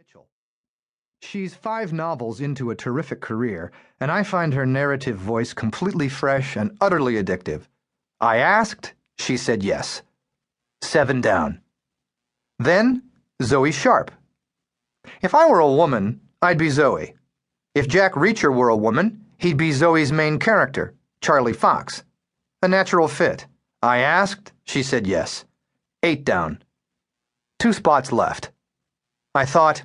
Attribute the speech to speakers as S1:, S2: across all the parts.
S1: Mitchell. She's 5 novels into a terrific career, and I find her narrative voice completely fresh and utterly addictive. I asked, she said yes. 7 down. Then, Zoe Sharp. If I were a woman, I'd be Zoe. If Jack Reacher were a woman, he'd be Zoe's main character, Charlie Fox. A natural fit. I asked, she said yes. 8 down. 2 spots left. I thought,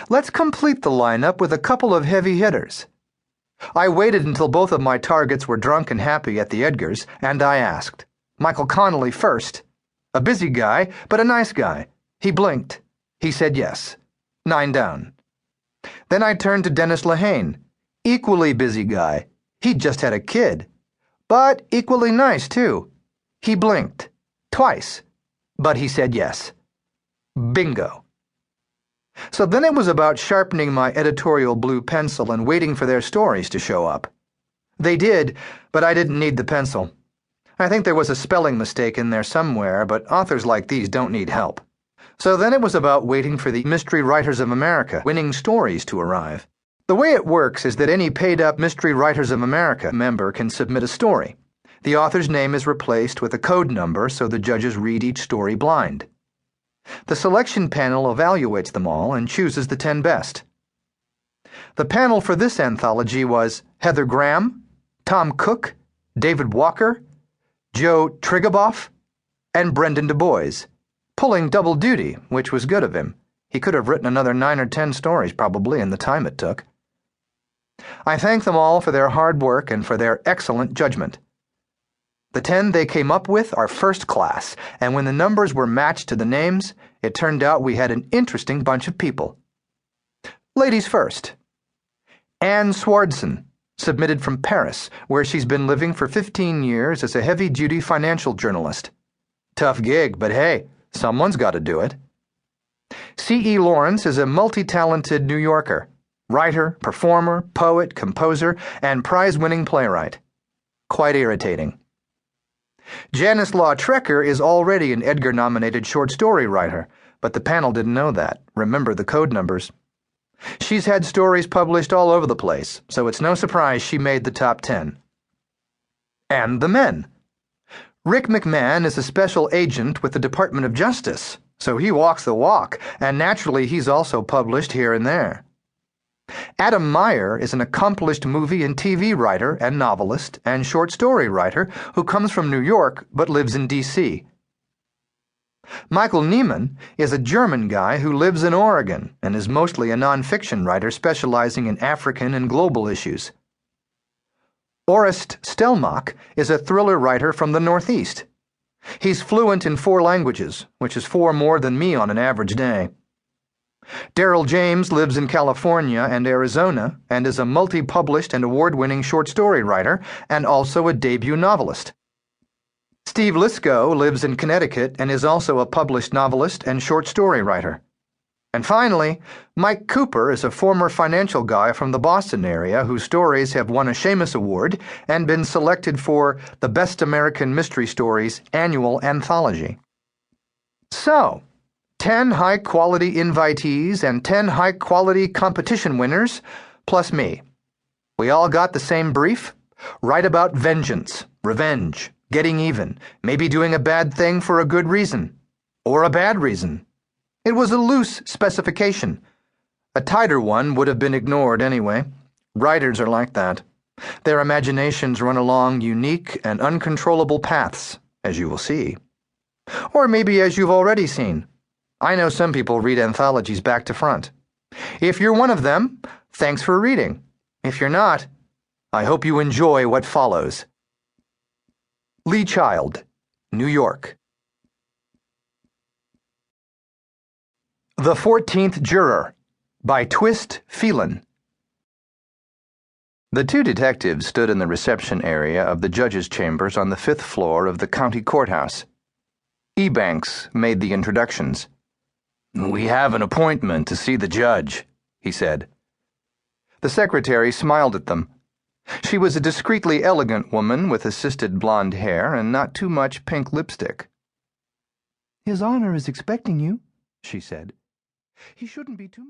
S1: let's complete the lineup with a couple of heavy hitters. I waited until both of my targets were drunk and happy at the Edgars, and I asked. Michael Connelly first. A busy guy, but a nice guy. He blinked. He said yes. 9 down. Then I turned to Dennis Lehane. Equally busy guy. He'd just had a kid. But equally nice, too. He blinked. Twice. But he said yes. Bingo. So then it was about sharpening my editorial blue pencil and waiting for their stories to show up. They did, but I didn't need the pencil. I think there was a spelling mistake in there somewhere, but authors like these don't need help. So then it was about waiting for the Mystery Writers of America winning stories to arrive. The way it works is that any paid-up Mystery Writers of America member can submit a story. The author's name is replaced with a code number so the judges read each story blind. The selection panel evaluates them all and chooses the 10 best. The panel for this anthology was Heather Graham, Tom Cook, David Walker, Joe Triggerboff, and Brendan Du Bois, pulling double duty, which was good of him. He could have written another 9 or 10 stories probably in the time it took. I thank them all for their hard work and for their excellent judgment. The 10 they came up with are first class, and when the numbers were matched to the names, it turned out we had an interesting bunch of people. Ladies first. Anne Swardson, submitted from Paris, where she's been living for 15 years as a heavy-duty financial journalist. Tough gig, but hey, someone's got to do it. C.E. Lawrence is a multi-talented New Yorker, writer, performer, poet, composer, and prize-winning playwright. Quite irritating. Janice Law Trecker is already an Edgar-nominated short story writer, but the panel didn't know that. Remember the code numbers. She's had stories published all over the place, so it's no surprise she made the top 10. And the men. Rick McMahon is a special agent with the Department of Justice, so he walks the walk, and naturally he's also published here and there. Adam Meyer is an accomplished movie and TV writer and novelist and short story writer who comes from New York but lives in D.C. Michael Neiman is a German guy who lives in Oregon and is mostly a nonfiction writer specializing in African and global issues. Orest Stelmach is a thriller writer from the Northeast. He's fluent in 4 languages, which is 4 more than me on an average day. Daryl James lives in California and Arizona and is a multi-published and award-winning short story writer and also a debut novelist. Steve Lisco lives in Connecticut and is also a published novelist and short story writer. And finally, Mike Cooper is a former financial guy from the Boston area whose stories have won a Shamus Award and been selected for the Best American Mystery Stories annual anthology. So, 10 high-quality invitees and 10 high-quality competition winners, plus me. We all got the same brief? Write about vengeance, revenge, getting even, maybe doing a bad thing for a good reason. Or a bad reason. It was a loose specification. A tighter one would have been ignored anyway. Writers are like that. Their imaginations run along unique and uncontrollable paths, as you will see. Or maybe as you've already seen. I know some people read anthologies back to front. If you're one of them, thanks for reading. If you're not, I hope you enjoy what follows. Lee Child, New York. The 14th Juror, by Twist Phelan. The 2 detectives stood in the reception area of the judge's chambers on the 5th floor of the county courthouse. Ebanks made the introductions. "We have an appointment to see the judge," he said. The secretary smiled at them. She was a discreetly elegant woman with assisted blonde hair and not too much pink lipstick. "His Honor is expecting you," she said. "He shouldn't be too much."